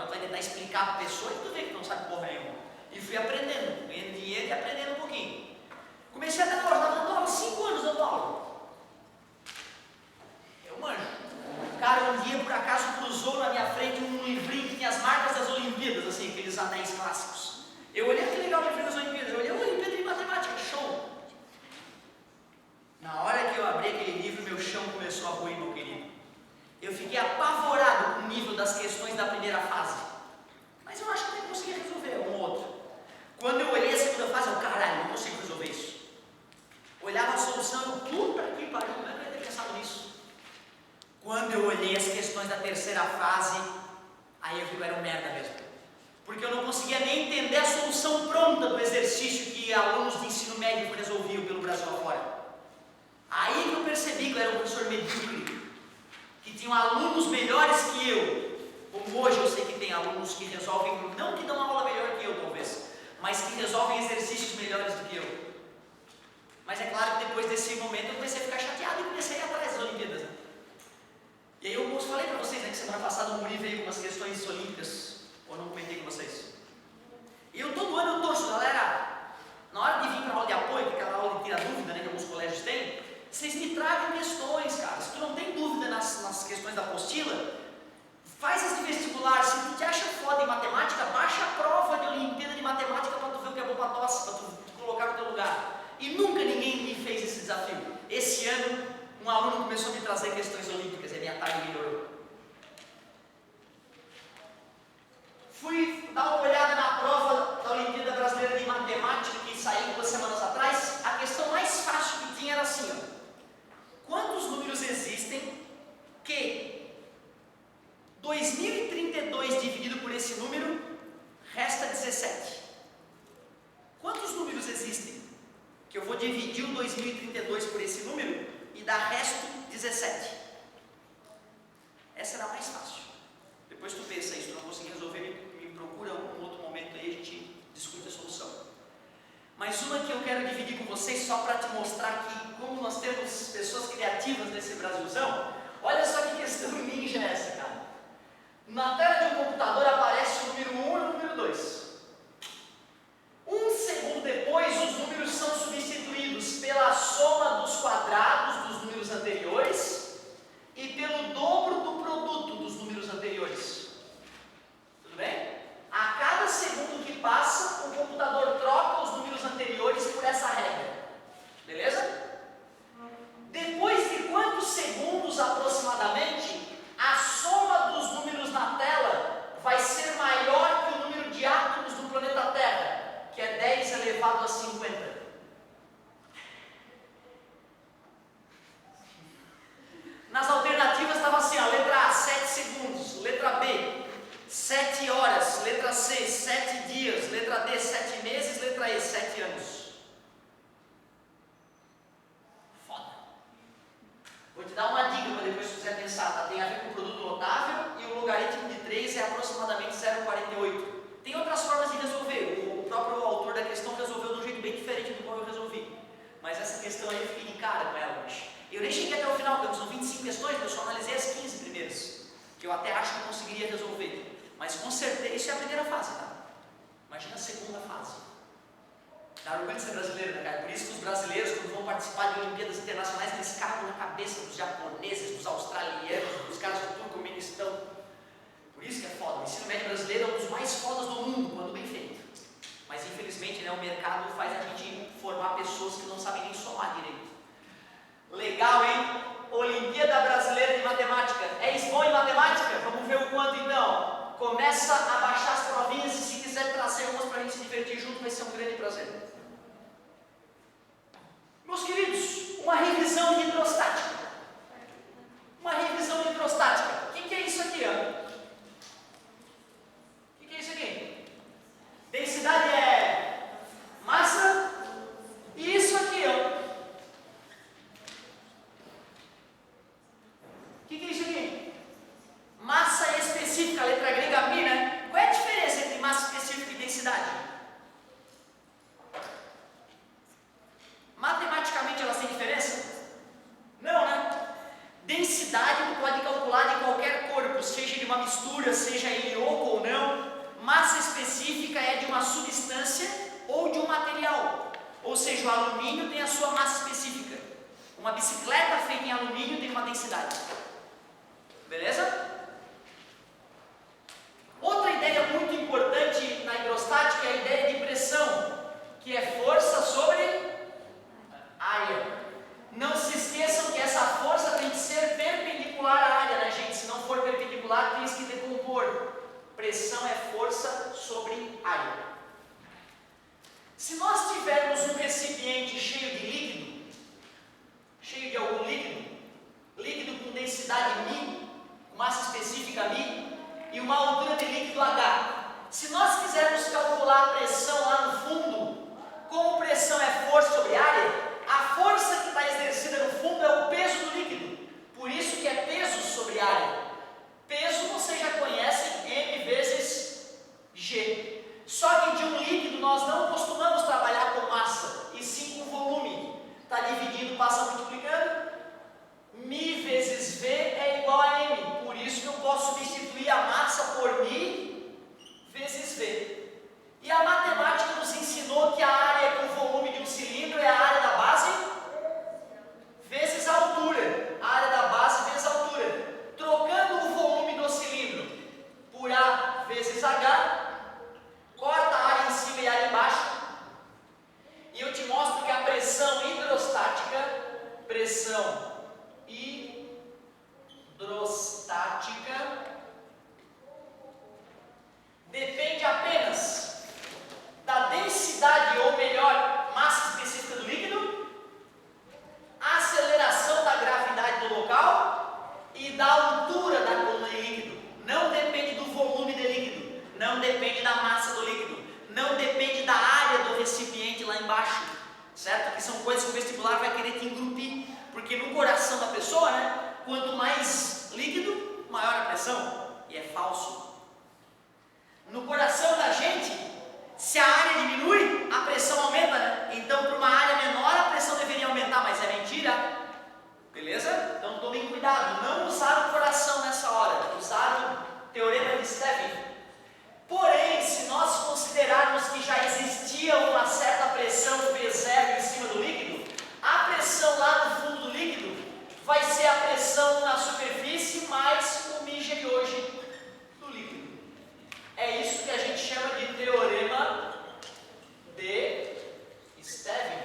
tu vai tentar explicar para a pessoa e tu vê que não sabe porra nenhuma. E fui aprendendo, ganhando dinheiro e aprendendo um pouquinho. Comecei a dar aula, estava dando aula, 5 anos dando aula. Eu manjo. Cara, um dia por acaso cruzou na minha frente um livrinho que tinha as marcas das Olimpíadas, assim, aqueles anéis clássicos. Eu olhei, que legal o livrinho das Olimpíadas, eu olhei, Olimpíada de Matemática, show! Na hora que eu abri aquele livro, meu chão começou a ruir, meu querido. Eu fiquei apavorado com o nível das questões da primeira fase. Mas eu acho que eu conseguia resolver um ou outro. Quando eu olhei a segunda fase, eu, caralho, não consigo resolver isso. Olhava a solução, eu, puta que pariu, eu não ia ter pensado nisso. Quando eu olhei as questões da terceira fase, aí eu vi que era um merda mesmo. Porque eu não conseguia nem entender a solução pronta do exercício que alunos de ensino médio resolviam pelo Brasil afora. Aí que eu percebi que eu era um professor medíocre, que tinham alunos melhores que eu. Como hoje eu sei que tem alunos que resolvem, não que dão uma aula melhor que eu talvez, mas que resolvem exercícios melhores do que eu. Mas é claro que depois desse momento eu comecei a ficar chateado e comecei a ir atrás das Olimpíadas. Né? E aí eu falei para vocês, né, que semana passada o Muri veio com umas questões olímpicas, ou não comentei com vocês. E eu todo ano eu torço, galera, na hora de vir para a aula de apoio, que é aquela aula de tira dúvida, né, que alguns colégios têm, vocês me tragam questões, cara. Se tu não tem dúvida nas questões da apostila, faz as de vestibular. Se tu te acha foda em matemática, baixa a prova de Olimpíada de Matemática para tu ver o que é bom para tosse, para tu colocar no teu lugar. E nunca ninguém me fez esse desafio. Esse ano, um aluno começou a me trazer questões olímpicas e a minha tarde melhorou. Fui dar uma olhada na prova da Olimpíada Brasileira de Matemática que saiu 2 semanas atrás. A questão mais fácil que tinha era assim, ó. Quantos números existem que 2032 dividido por esse número resta 17? Quantos números existem que eu vou dividir o 2032 por esse número e dar resto 17? Essa era a mais fácil. Depois tu pensa isso, tu não conseguir resolver, me procura um outro momento aí, a gente discute a solução. Mas uma que eu quero dividir com vocês só para te mostrar que como nós temos pessoas criativas nesse Brasilzão. Olha só que questão ninja é essa, cara. Na tela de um computador aparece o número 1 e o número 2. 1 segundo depois, os números são substituídos pela soma dos quadrados dos números anteriores e pelo dobro do produto dos números anteriores. Tudo bem? A cada segundo que passa, o computador troca os números anteriores por essa regra. Beleza? Depois de quantos segundos aproximadamente, a soma dos números na tela vai ser maior que o número de átomos do planeta Terra, que é 10 elevado a 50. Nas alternativas estava assim, ó, letra A, 7 segundos, letra B, 7 horas, letra C, 7 dias, letra D, 7 meses, letra E, 7 anos. Foda. Vou te dar uma dica para depois se quiser pensar, tá? Tem a ver com o produto notável e o logaritmo de 3 é aproximadamente 0,48. Tem outras formas de resolver, o próprio autor da questão resolveu de um jeito bem diferente do qual eu resolvi. Mas essa questão aí eu fiquei de cara com ela hoje. Eu nem cheguei até o final, porque são 25 questões, eu só analisei as 15 primeiras, que eu até acho que eu conseguiria resolver. Mas com certeza, isso é a primeira fase, tá? Imagina a segunda fase. Dá orgulho de ser brasileiro, né, cara? Por isso que os brasileiros, quando vão participar de Olimpíadas Internacionais, eles cagam na cabeça dos japoneses, dos australianos, dos caras do Turcomenistão. Por isso que é foda. O ensino médio brasileiro é um dos mais fodas do mundo, quando bem feito. Mas infelizmente, né, o mercado faz a gente formar pessoas que não sabem nem somar direito. Legal, hein? Olimpíada Brasileira de Matemática. És bom em matemática? Vamos ver o quanto então. Começa a baixar as provinhas e se quiser trazer umas para a gente se divertir junto, vai ser um grande prazer. Meus queridos, uma revisão de hidrostática. Uma revisão de hidrostática. O que é isso aqui, ó? O que é isso aqui? Densidade é massa. E isso aqui, ó. O que é isso aqui? Massa específica, letra grega π, né? Qual é a Uma bicicleta feita em alumínio tem uma densidade. Beleza? Outra ideia muito importante na hidrostática é a ideia de pressão, que é força sobre área. Não se esqueçam que essa força tem que ser perpendicular à área, né, gente? Se não for perpendicular, tem que decompor. Pressão é força sobre área. Se nós tivermos um recipiente cheio de líquido, cheio de algum líquido com densidade μ, com massa específica μ, e uma altura de líquido H. Se nós quisermos calcular a pressão lá no fundo, como pressão é força sobre área, a força que está exercida no fundo é o peso do líquido. Por isso que é peso sobre área. Peso vocês já conhecem, M vezes G. Só que de um líquido nós não costumamos trabalhar com massa, e sim com volume. Está dividindo, passa multiplicando. μ vezes V é igual a M. Por isso que eu posso substituir a massa por μ vezes V. E a matemática nos ensinou que a área com o volume de um cilindro é a área da base vezes a altura. A área da base vezes a altura. Trocando o volume do cilindro por A vezes H, corta a área em cima e a área embaixo. E eu te mostro que a pressão hidrostática, depende apenas da densidade, ou melhor, massa específica do líquido, a aceleração da gravidade do local e da altura da coluna de líquido. Não depende do volume de líquido, não depende da massa do líquido, não depende da área do recipiente lá embaixo, certo? Que são coisas que o vestibular vai querer te engrupir, porque no coração da pessoa, né, quanto mais líquido, maior a pressão, e é falso. No coração da gente, se a área diminui, a pressão aumenta, né? Então, para uma área menor, a pressão deveria aumentar, mas é mentira. Beleza? Então, tomem cuidado. Não usar o coração nessa hora. Usar o teorema de Stevin. Porém, se nós considerarmos que já existia uma certa pressão P0 em cima do líquido, a pressão lá no fundo do líquido vai ser a pressão na superfície mais o μg de hoje do líquido. É isso que a gente chama de teorema de Stevin.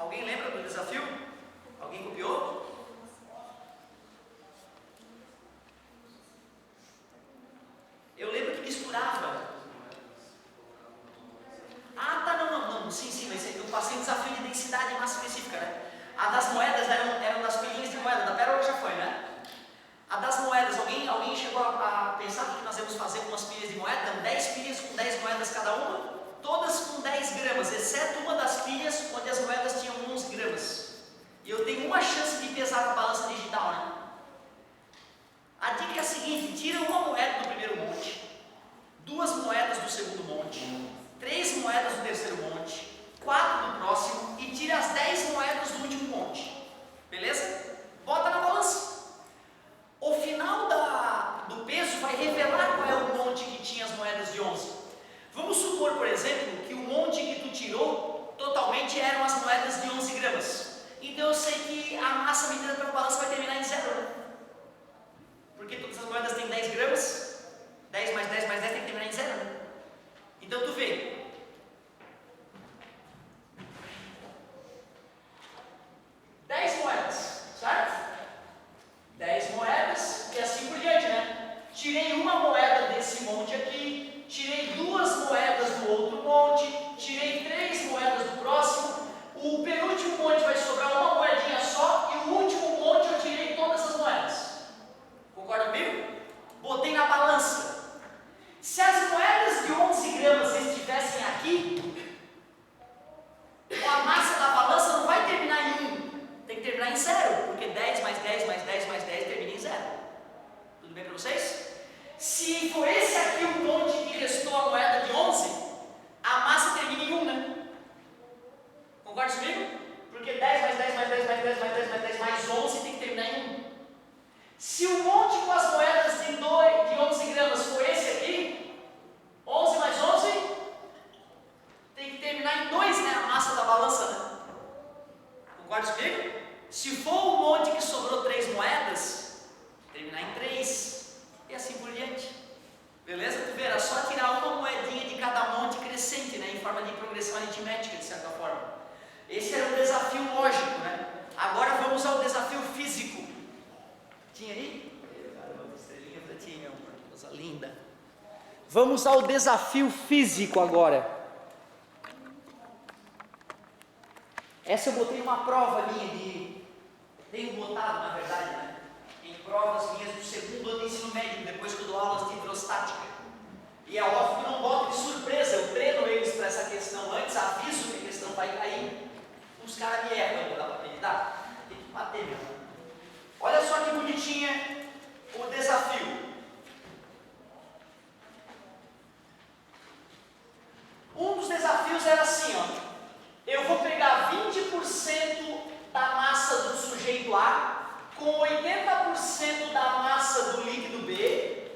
Alguém lembra do desafio? Alguém copiou? Eu lembro que misturava. Ah, tá, não, sim, mas eu passei um desafio de densidade em massa específica, né? A das moedas eram das pilhinhas de moeda, da pérola já foi, né? A das moedas, alguém chegou a pensar o que nós íamos fazer com as pilhas de moeda? 10 pilhas com 10 moedas cada uma, todas com 10 gramas, exceto uma das pilhas onde as moedas tinham 11 gramas. E eu tenho uma chance de pesar com a balança digital, né? A dica é a seguinte: tira uma moeda do primeiro monte, 2 moedas do segundo monte, 3 moedas do terceiro monte, 4 do próximo e tira as 10 moedas do último monte. Beleza? Bota na balança. O final do peso vai revelar qual é o monte que tinha as moedas de 11. Vamos supor, por exemplo, que o monte que tu tirou totalmente eram as moedas de 11 gramas. Então eu sei que a massa medida pela balança vai terminar em 0, né? Porque todas as moedas têm 10 gramas, 10 mais 10 mais 10 tem que terminar em 0, né? Então tu vê, 10 moedas, certo? 10 moedas e assim por diante, né? Tirei uma moeda desse monte aqui, tirei 2 moedas do outro monte, tirei 3 moedas do próximo, o penúltimo monte vai sobrar uma moedinha só e o último monte eu tirei todas as moedas. Concorda comigo? Botei na balança. Se as moedas de 11 gramas estivessem aqui, a massa da balança não vai terminar em 1, tem que terminar em 0, porque 10 mais 10 mais 10 mais 10 termina em 0. Tudo bem para vocês? Se for esse aqui o monte que restou a moeda de 11, a massa termina em 1, né? Concorda comigo? Porque 10 mais 10 mais 10 mais 10 mais 10 mais 10 mais 11 tem que terminar em 1. Se o monte com as moedas de 11 gramas for esse aqui, 11 mais 11, tem que terminar em 2, né? A massa da balança, né? Concorda comigo? Se for o monte que sobrou 3 moedas, terminar em 3, e assim por diante. Beleza? Tu vê, era só tirar uma moedinha de cada monte crescente, né? Em forma de progressão aritmética, de certa forma. Esse era o desafio lógico, né? Agora vamos ao desafio físico. Tinha aí? Caramba, estrelinha pra ti, meu amor, que coisa linda. Vamos ao desafio físico agora. Essa eu botei uma prova minha de... Tenho botado, na verdade, né? Em provas minhas do segundo ano de ensino médio, depois que eu dou aulas de hidrostática. E é óbvio que não boto de surpresa, eu treino eles para essa questão antes, aviso que a questão vai cair. Os caras me erram, não dá para acreditar? Tem que bater mesmo. Olha só que bonitinha o desafio. Um dos desafios era assim, ó. Eu vou pegar 20% da massa do sujeito A com 80% da massa do líquido B,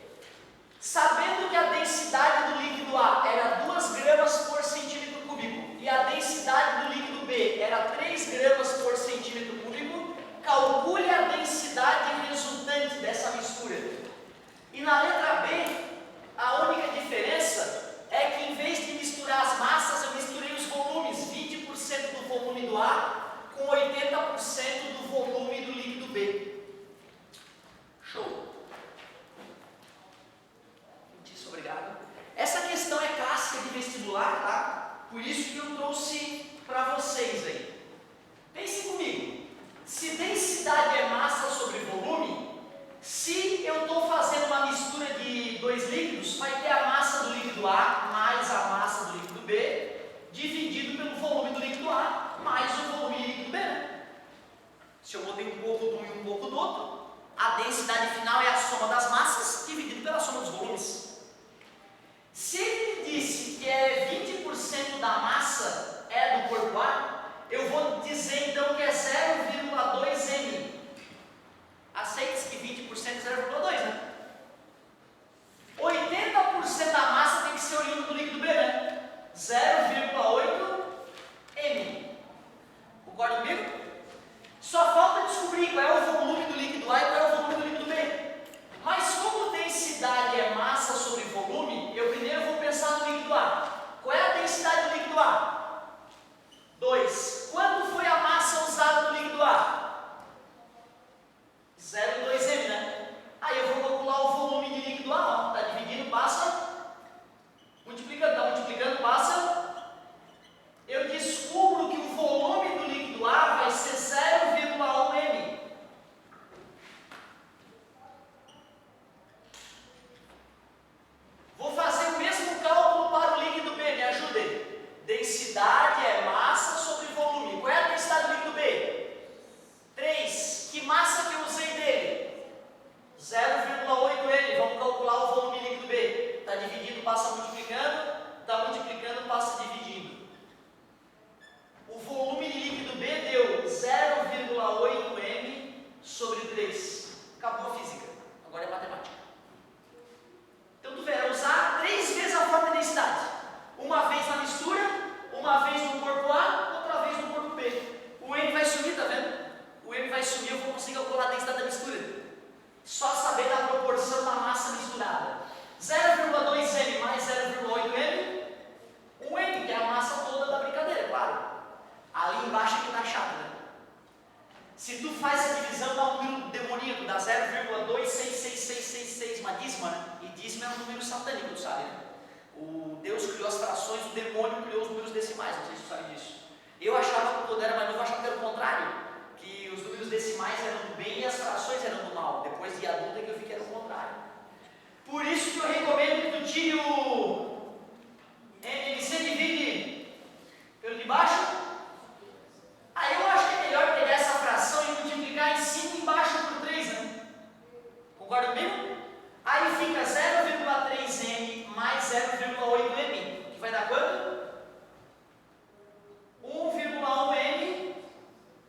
sabendo que a densidade do líquido A era 2 gramas por centímetro cúbico e a densidade do líquido B era 3 gramas por centímetro cúbico, calcule a densidade resultante dessa mistura. E na letra B, a única diferença é que em vez de misturar as massas, eu misturei os volumes, 20% do volume do A com 80% do volume do líquido B. Show! Muitíssimo obrigado. Essa questão é clássica de vestibular, tá? Por isso que eu trouxe para vocês aí. Pense comigo. Se densidade é massa sobre volume, se eu estou fazendo uma mistura de 2 líquidos, vai ter a massa do líquido A mais a massa do líquido B, dividido pelo volume do líquido A mais o volume do líquido B. Se eu botei um pouco de um e um pouco do outro, a densidade final é a soma das massas dividido pela soma dos volumes. Se ele disse que é 20% da massa é do corpo A, eu vou dizer então que é 0,2 m. Aceita-se que 20% é 0,2, né? 80% da massa tem que ser oriundo do líquido B, né? 0,8 m. Concorda comigo? Só falta descobrir qual é o volume do líquido A e qual é o volume do líquido B. Mas como densidade é massa sobre volume, eu primeiro vou pensar no líquido A. Qual é a densidade do líquido A? 2. Quanto foi a números decimais, não sei se você sabe disso. Eu achava, quando era mais novo, eu achava que era o contrário, que os números decimais eram do bem e as frações eram do mal. Depois de adulto é que eu vi que era o contrário. Por isso que eu recomendo que tu tire o NMC, divide pelo de baixo. Aí eu acho que é melhor pegar essa fração e multiplicar em cima e embaixo por 3, né? Concorda comigo? Aí fica 0,3m mais 0,8m, que vai dar quanto? 1,1m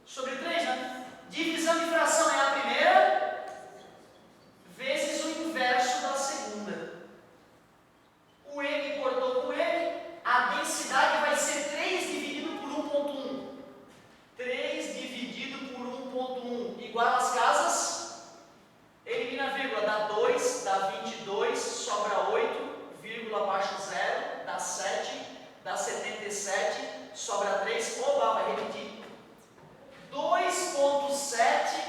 sobre 3, né? Divisão de fração é a primeira vezes o inverso da segunda. O m cortou com m, a densidade vai ser 3 dividido por 1,1. 3 dividido por 1,1 igual às casas, elimina a vírgula, dá 2, dá 22, sobra 8, vírgula abaixo 0, dá 7, dá 77, sobra 3, oba, vai repetir. 2,7,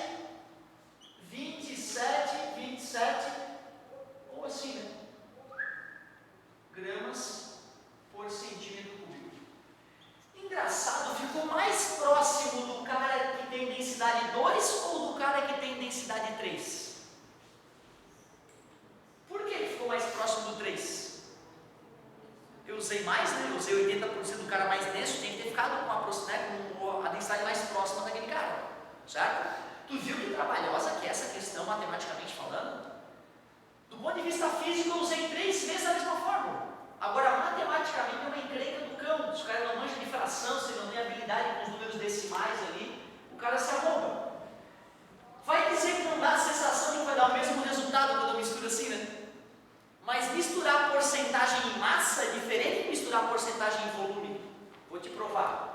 27, ou assim, né? Gramas por centímetro cúbico. Engraçado, ficou mais próximo do cara que tem densidade 2 ou do cara que tem densidade 3? Por que ficou mais próximo do 3? Eu usei mais, né? Eu usei 80% do cara mais denso, tem que ter ficado com a densidade mais próxima daquele cara, certo? Tu viu que trabalhosa que é essa questão matematicamente falando? Do ponto de vista físico, eu usei 3 vezes a mesma fórmula. Agora, matematicamente, é uma encrenca do cão. Se o cara não mancha de fração, se não tem habilidade com os números decimais ali, o cara se arromba. Vai dizer que não dá a sensação de que vai dar o mesmo resultado quando eu misturo assim, né? Mas misturar porcentagem em massa é diferente de misturar porcentagem em volume. Vou te provar.